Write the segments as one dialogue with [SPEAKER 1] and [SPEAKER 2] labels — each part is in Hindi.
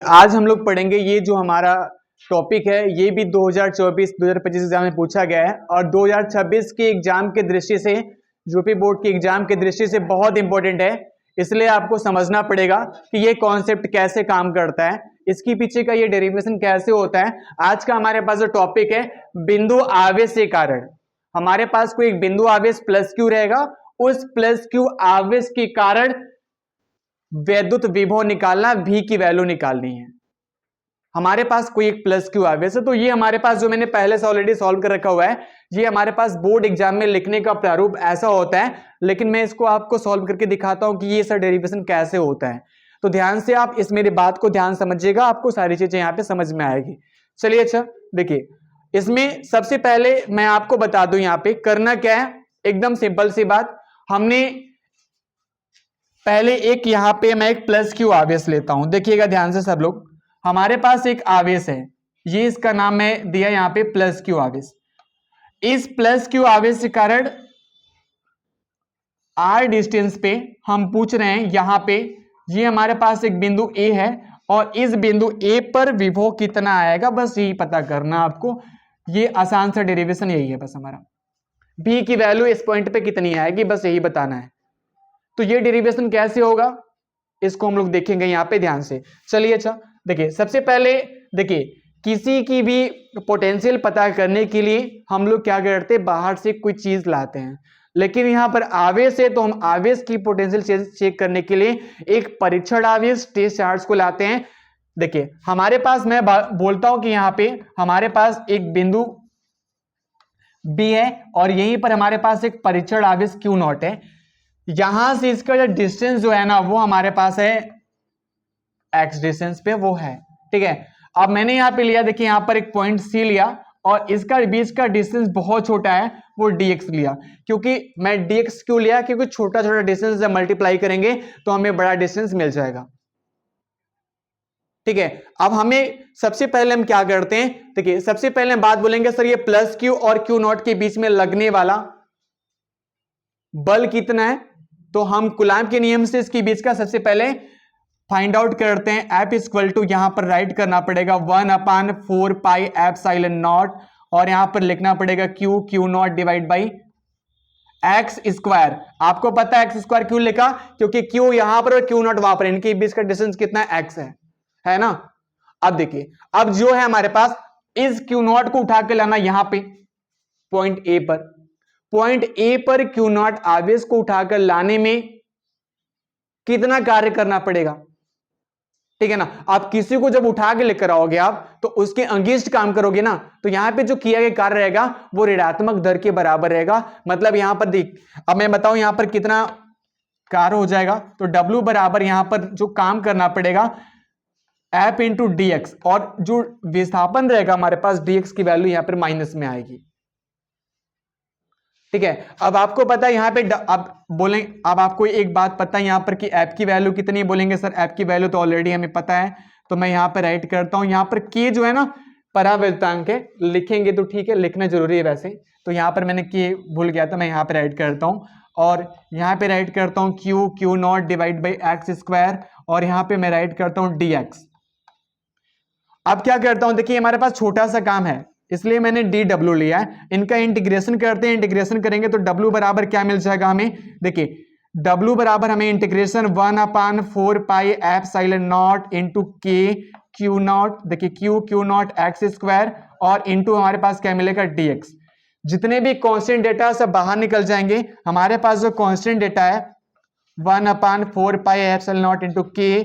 [SPEAKER 1] आज हम लोग पढ़ेंगे ये जो हमारा टॉपिक है ये भी 2024-2025 एग्जाम में पूछा गया है और 2026 के एग्जाम के दृष्टि से यूपी बोर्ड के एग्जाम के दृष्टि से बहुत इंपॉर्टेंट है। इसलिए आपको समझना पड़ेगा कि ये कॉन्सेप्ट कैसे काम करता है, इसके पीछे का ये डेरिवेशन कैसे होता है। आज का हमारे पास जो टॉपिक है बिंदु आवेश के कारण, हमारे पास कोई एक बिंदु आवेश प्लस क्यू रहेगा, उस प्लस क्यू आवेश के कारण वैद्युत विभव निकालना, V की वैल्यू निकालनी है। हमारे पास कोई एक प्लस क्यू आवेश है, तो ये हमारे पास जो मैंने पहले से ऑलरेडी सॉल्व कर रखा हुआ है, ये हमारे पास बोर्ड एग्जाम में लिखने का प्रारूप ऐसा होता है, लेकिन मैं इसको आपको सॉल्व करके दिखाता हूं कि ये सर डेरिवेशन कैसे होता है। तो ध्यान से आप इस मेरी बात को ध्यान समझिएगा, आपको सारी चीजें यहां पे समझ में आएगी। चलिए अच्छा देखिए, इसमें सबसे पहले मैं आपको बता दूं यहां पे करना क्या है, एकदम सिंपल सी बात। हमने पहले एक यहां पे मैं एक प्लस क्यू आवेश लेता हूं, देखिएगा ध्यान से सब लोग। हमारे पास एक आवेश है, ये इसका नाम मैं दिया यहां पे प्लस क्यू आवेश। इस प्लस क्यू आवेश के कारण आर डिस्टेंस पे हम पूछ रहे हैं, यहां पे ये हमारे पास एक बिंदु ए है और इस बिंदु ए पर विभव कितना आएगा, बस यही पता करना आपको। ये आसान सा डेरिवेशन यही है, बस हमारा बी की वैल्यू इस पॉइंट पे कितनी आएगी, बस यही बताना है। तो ये डेरिवेशन कैसे होगा इसको हम लोग देखेंगे यहां पे ध्यान से। चलिए अच्छा देखिए, सबसे पहले देखिए किसी की भी पोटेंशियल पता करने के लिए हम लोग क्या करते हैं, बाहर से कोई चीज लाते हैं, लेकिन यहां पर आवेश है तो हम आवेश की पोटेंशियल चेक करने के लिए एक परीक्षण आवेश टेस्ट चार्ज को लाते हैं। देखिए हमारे पास मैं बोलता हूं कि यहां पे हमारे पास एक बिंदु बी है और यहीं पर हमारे पास एक परीक्षण आवेश क्यू नॉट है। यहां से इसका जो डिस्टेंस जो है ना वो हमारे पास है एक्स डिस्टेंस पे, वो है ठीक है। अब मैंने यहां पे लिया, देखिए यहां पर एक पॉइंट सी लिया और इसका बीच का डिस्टेंस बहुत छोटा है, वो dx लिया। क्योंकि मैं dx क्यों लिया, क्योंकि छोटा छोटा डिस्टेंस जब मल्टीप्लाई करेंगे तो हमें बड़ा डिस्टेंस मिल जाएगा, ठीक है। अब हमें सबसे पहले हम क्या करते हैं, देखिए सबसे पहले हम बात बोलेंगे सर ये प्लस क्यू और क्यू नॉट के बीच में लगने वाला बल कितना है। तो हम कूलम्ब के नियम से इसके बीच का सबसे पहले फाइंड आउट करते हैं। F इक्वल टू यहां पर राइट करना पड़ेगा 1/4 पाई एप्सिलॉन नॉट और यहां पर लिखना पड़ेगा Q not divide by x square. आपको पता है एक्स स्क्वायर क्यों लिखा, क्योंकि क्यू यहां पर और क्यू नॉट वहां पर, इनके बीच का डिस्टेंस कितना है, एक्स है ना। अब देखिए, अब जो है हमारे पास इस क्यू नॉट को उठा के लाना यहां पे पॉइंट ए पर, पॉइंट ए पर क्यू नॉट आवेश को उठाकर लाने में कितना कार्य करना पड़ेगा, ठीक है ना। आप किसी को जब उठा के लेकर आओगे आप तो उसके अगेंस्ट काम करोगे ना, तो यहां पे जो किया गया कार्य रहेगा वो ऋणात्मक दर के बराबर रहेगा। मतलब यहां पर देख, अब मैं बताऊं यहां पर कितना कार्य हो जाएगा, तो W बराबर यहां पर जो काम करना पड़ेगा F इंटू डी एक्स, और जो विस्थापन रहेगा हमारे पास dx की वैल्यू यहां पर माइनस में आएगी, ठीक है। अब आपको पता है यहां पे अब बोलें, अब आपको एक बात पता है यहां पर कि F की वैल्यू कितनी बोलेंगे सर, F की वैल्यू तो ऑलरेडी हमें पता है, तो मैं यहां पर राइट करता हूं। यहां पर K जो है ना परावृत्तांक है, लिखेंगे तो ठीक है, लिखना जरूरी है वैसे, तो यहां पर मैंने K भूल गया था, मैं यहां पर राइट करता हूं और यहां पे राइट करता हूं Q not divide by x square और यहां पे मैं राइट करता हूं dx। अब क्या करता हूं, देखिए हमारे पास छोटा सा काम है इसलिए मैंने dw लिया है। इनका इंटीग्रेशन करते हैं, इंटीग्रेशन करेंगे तो w बराबर क्या मिल जाएगा हमें, देखिए w बराबर हमें integration 1/4 pi epsilon not into के क्यू नॉट, देखिए क्यू नॉट एक्स स्क्वायर और इंटू हमारे पास क्या मिलेगा dx। जितने भी कांस्टेंट डेटा सब बाहर निकल जाएंगे, हमारे पास जो कांस्टेंट डेटा है 1/4 पाई एप्सिलॉन नॉट इंटू के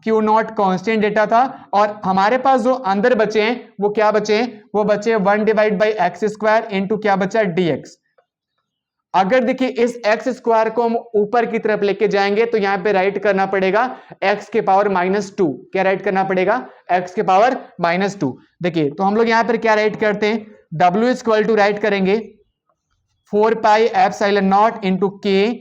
[SPEAKER 1] क्यू नॉट कांस्टेंट डेटा था, और हमारे पास जो अंदर बचे हैं वो क्या बचे हैं, वो बचे 1 divide by x square into क्या बचा dx। अगर देखिए इस एक्स स्क्वायर को हम ऊपर की तरफ लेके जाएंगे तो यहां पे राइट करना पड़ेगा एक्स के पावर -2। क्या राइट करना पड़ेगा, एक्स के पावर -2। देखिए तो हम लोग यहां पर क्या राइट करते हैं, w इक्वल टू राइट करेंगे 4 पाई एप्सिलॉन नॉट इंटू के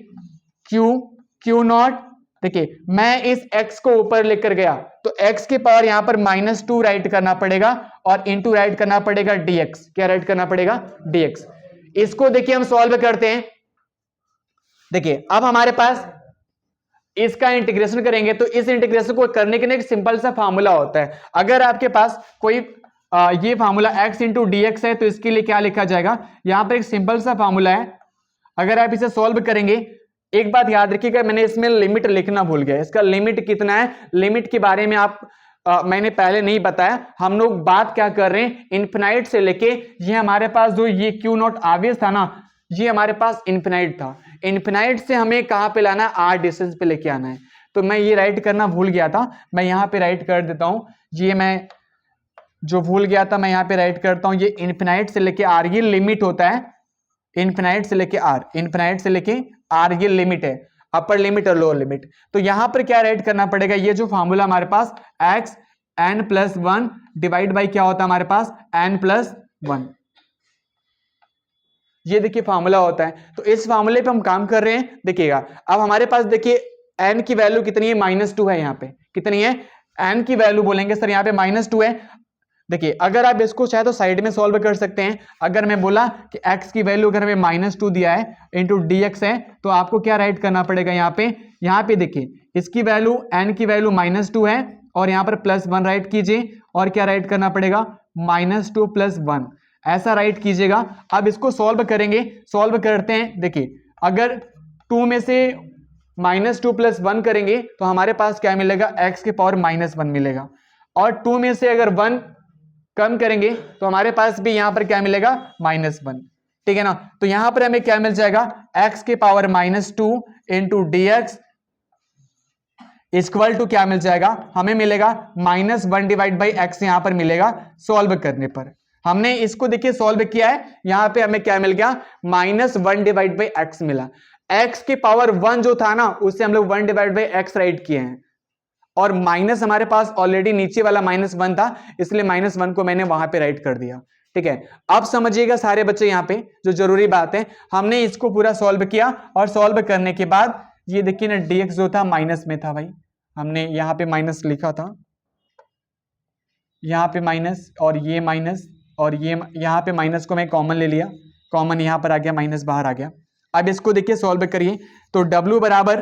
[SPEAKER 1] क्यू नॉट। देखिए मैं इस x को ऊपर लेकर गया तो x के पावर यहां पर -2 राइट करना पड़ेगा और इंटू राइट करना पड़ेगा dx। क्या राइट करना पड़ेगा, dx। इसको देखिए हम सॉल्व करते हैं। देखिए अब हमारे पास इसका इंटीग्रेशन करेंगे तो इस इंटीग्रेशन को करने के लिए एक सिंपल सा फार्मूला होता है। अगर आपके पास कोई ये formula x into D x है तो इसके लिए क्या लिखा जाएगा, यहां पर एक सिंपल सा फार्मूला है। अगर आप इसे सॉल्व करेंगे, एक बात याद रखिएगा, मैंने इसमें लिमिट लिखना भूल गया। इसका लिमिट कितना है, लिमिट के बारे में आप मैंने पहले नहीं बताया। हम लोग बात क्या कर रहे हैं, इन्फिनाइट से लेके ये हमारे पास जो ये क्यू नॉट आवेश था ना, ये हमारे पास इन्फिनाइट था। इन्फिनाइट से हमें कहां पे लाना है, आर डिस्टेंस पे लेके आना है। तो मैं ये राइट करना भूल गया था, मैं यहां पे राइट कर देता हूं। ये मैं जो भूल गया था मैं यहां पे राइट करता हूं। ये इन्फिनाइट से लेके आर, ये लिमिट होता है। इन्फिनाइट से लेके आर, इन्फिनाइट से लेके आर ये लिमिट है, अपर लिमिट और लोअर लिमिट। तो यहां पर क्या राइट करना पड़ेगा, ये जो फॉर्मूला हमारे पास X N plus one divide by क्या होता है हमारे पास, एन प्लस वन। ये देखिए फॉर्मूला होता है। तो इस फॉर्मूले पे हम काम कर रहे हैं। देखिएगा अब हमारे पास देखिए एन की वैल्यू कितनी है, -2 है। यहाँ पे कितनी है, एन की वैल्यू बोलेंगे सर यहाँ पे -2 है। देखिए अगर आप इसको चाहे तो साइड में सॉल्व कर सकते हैं। अगर मैं बोला कि x की वैल्यू अगर हमें -2 दिया है इंटू dx है, तो आपको क्या राइट करना पड़ेगा यहाँ पे देखिए इसकी वैल्यू n की वैल्यू -2 है और यहाँ पर +1 राइट कीजिए और क्या राइट करना पड़ेगा, -2 + 1 ऐसा राइट कीजिएगा। अब इसको सॉल्व करेंगे, सॉल्व करते हैं। देखिए अगर 2 में से -2 + 1 करेंगे तो हमारे पास क्या मिलेगा, x की पावर -1 मिलेगा। और 2 में से अगर 1 कम करेंगे तो हमारे पास भी यहां पर क्या मिलेगा, -1। ठीक है ना। तो यहां पर हमें क्या मिल जाएगा, x की power -2 into D X equal to क्या मिल जाएगा, हमें मिलेगा -1 डिवाइड बाई एक्स यहां पर मिलेगा। सॉल्व करने पर हमने इसको देखिए सॉल्व किया है, यहां पे हमें क्या मिल गया, -1 डिवाइड बाई एक्स मिला। x की पावर 1 जो था ना, उससे हम लोग 1 डिवाइड बाई एक्स राइट किए हैं और माइनस हमारे पास ऑलरेडी नीचे वाला -1 था, इसलिए -1 को मैंने वहां पे राइट कर दिया। ठीक है, अब समझिएगा सारे बच्चे यहाँ पे जो जरूरी बात है, हमने इसको पूरा सॉल्व किया और सॉल्व करने के बाद ये देखिए ना dx जो था माइनस में था भाई, हमने यहाँ पे माइनस लिखा था, यहाँ पे माइनस और ये माइनस और ये यहाँ पे माइनस को मैं कॉमन ले लिया, कॉमन यहाँ पर आ गया, माइनस बाहर आ गया। अब इसको देखिए सॉल्व करिए तो W बराबर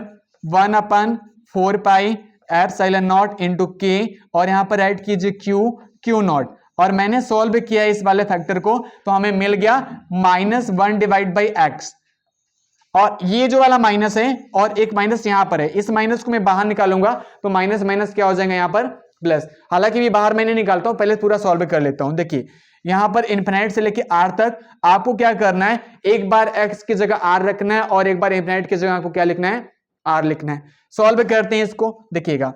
[SPEAKER 1] 1/4 पाई एप्सिलॉन नॉट इंटू के और यहां पर ऐड कीजिए क्यू नॉट और मैंने सॉल्व किया इस वाले फैक्टर को तो हमें मिल गया -1 डिवाइड बाई एक्स। और ये जो वाला माइनस है और एक माइनस यहां पर है, इस माइनस को मैं बाहर निकालूंगा तो माइनस माइनस क्या हो जाएगा यहां पर प्लस। हालांकि भी बाहर मैंने निकालता हूं, पहले पूरा सॉल्व कर लेता हूं। देखिए यहां पर इन्फिनाइट से लेके आर तक आपको क्या करना है, एक बार एक्स की जगह आर रखना है और एक बार इन्फिनाइट की जगह आपको क्या लिखना है, आर लिखना है। सॉल्व करते हैं इसको, देखिएगा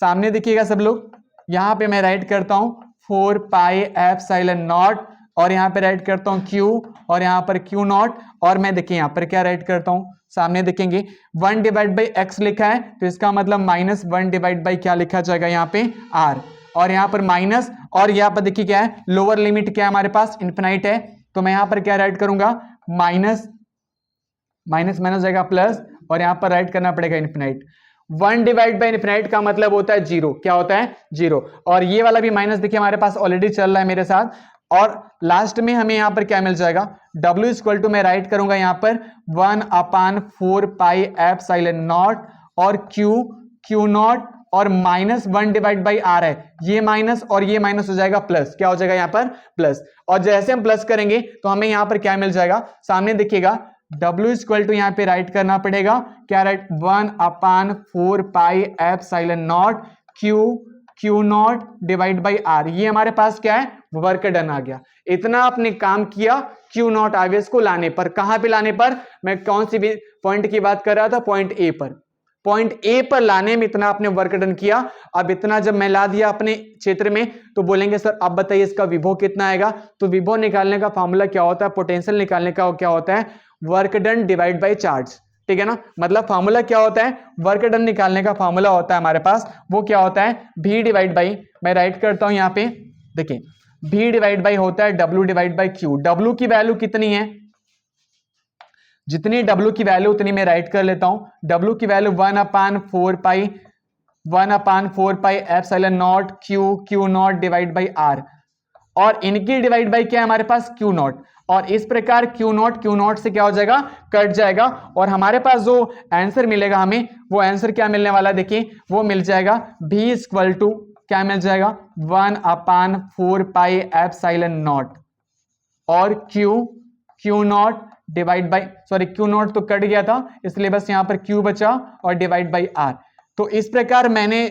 [SPEAKER 1] सामने देखिएगा सब लोग, यहां पे मैं राइट करता हूं 4 पाई एप्सिलॉन नॉट और यहां पे राइट करता हूं q और यहां पर q नॉट और मैं देखिए यहां पर क्या राइट करता हूं, सामने देखेंगे 1 डिवाइड बाई एक्स लिखा है तो इसका मतलब -1 डिवाइड बाई क्या लिखा जाएगा यहाँ पे r और यहाँ पर माइनस और यहाँ पर देखिए क्या है, लोअर लिमिट क्या है हमारे पास, इन्फिनाइट है। तो मैं यहाँ पर क्या राइट करूंगा, माइनस माइनस जाएगा प्लस और यहां पर राइट करना पड़ेगा इन्फिनाइट। 1 डिवाइड बाई इन्फिनाइट का मतलब होता है 0, क्या होता है 0। और ये वाला भी माइनस देखिए हमारे पास ऑलरेडी चल रहा है मेरे साथ और लास्ट में हमें यहां पर क्या मिल जाएगा, W इक्वल टू मैं राइट करूंगा यहां पर 1/4 पाई एप्सिलॉन नॉट और Q नॉट और -1 डिवाइड बाई आर है, ये माइनस और ये माइनस हो जाएगा प्लस, क्या हो जाएगा यहाँ पर प्लस। और जैसे हम प्लस करेंगे तो हमें यहाँ पर क्या मिल जाएगा, सामने देखिएगा W इक्वल टू यहाँ पे राइट करना पड़ेगा, क्या write 1/4 pi epsilon not Q not divide by R, ये हमारे पास क्या है, वर्क डन आ गया। इतना आपने काम किया Q नॉट आवेश को लाने पर, कहां पे लाने पर, मैं कौन सी भी पॉइंट की बात कर रहा था, पॉइंट ए पर, पॉइंट ए पर लाने में इतना आपने वर्क डन किया। अब इतना जब मैं ला दिया अपने क्षेत्र में तो बोलेंगे सर अब बताइए इसका विभव कितना आएगा। तो विभव निकालने का फॉर्मूला क्या होता है, पोटेंशियल निकालने का क्या होता है, work done divide by charge. ठीक है ना, मतलब फॉर्मूला क्या होता है, वर्क डन निकालने का फॉर्मूला होता है हमारे पास, वो क्या होता है V डिवाइड बाई, मैं राइट करता हूं यहां पे देखिए V डिवाइड बाई होता है W divide by Q। W की वैल्यू कितनी है, जितनी W की वैल्यू उतनी मैं राइट कर लेता हूं। W की value 1/4 pi epsilon not Q not divide by R और इनकी डिवाइड बाई क्या है हमारे पास Q नॉट। और इस प्रकार क्यू नॉट से क्या हो जाएगा, कट जाएगा, और हमारे पास जो आंसर मिलेगा हमें, वो आंसर क्या मिलने वाला, देखिए वो मिल जाएगा b इक्वल टू क्या मिल जाएगा 1/4 पाई एप्सिलॉन नॉट, और Q not divide by, sorry Q not तो कट गया था इसलिए बस यहां पर क्यू बचा और डिवाइड बाई आर। तो इस प्रकार मैंने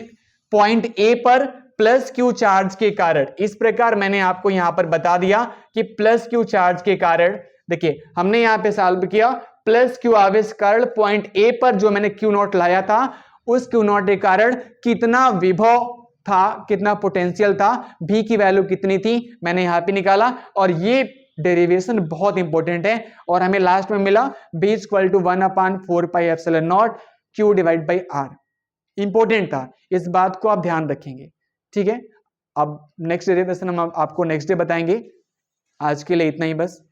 [SPEAKER 1] पॉइंट ए पर प्लस क्यू चार्ज के कारण, इस प्रकार मैंने आपको यहां पर बता दिया कि प्लस क्यू चार्ज के कारण, देखिए हमने यहां पे सॉल्व किया प्लस क्यू आवेश कारण पॉइंट ए पर जो मैंने क्यू नॉट लाया था, उस क्यू नॉट के कारण कितना विभव था, कितना पोटेंशियल था, भी की वैल्यू कितनी थी, मैंने यहां पे निकाला। और ये डेरिवेशन बहुत इंपॉर्टेंट है, और हमें लास्ट में मिला b equal to 1/4 pi epsilon not q divide by r। Important था, इस बात को आप ध्यान रखेंगे, ठीक है। अब नेक्स्ट डेरिवेशन हम आपको नेक्स्ट डे बताएंगे। आज के लिए इतना ही बस।